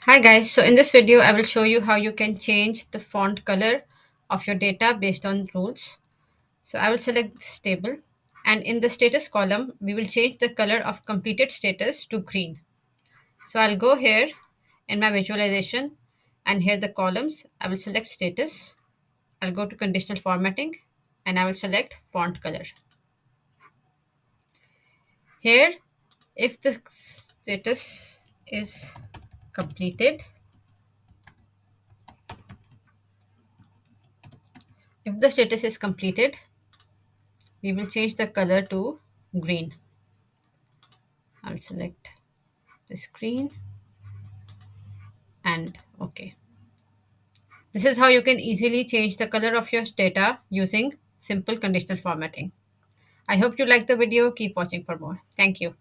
Hi guys, so in this video I will show you how you can change the font color of your data based on rules. So I will select this table, and in the status column we will change the color of completed status to green. So I'll go here in my visualization, and here the columns I will select status. I'll go to conditional formatting and I will select font color. Here, if the status is completed, if the status is completed, we will change the color to green. I'll select this green and OK. This is how you can easily change the color of your data using simple conditional formatting. I hope you liked the video. Keep watching for more. Thank you.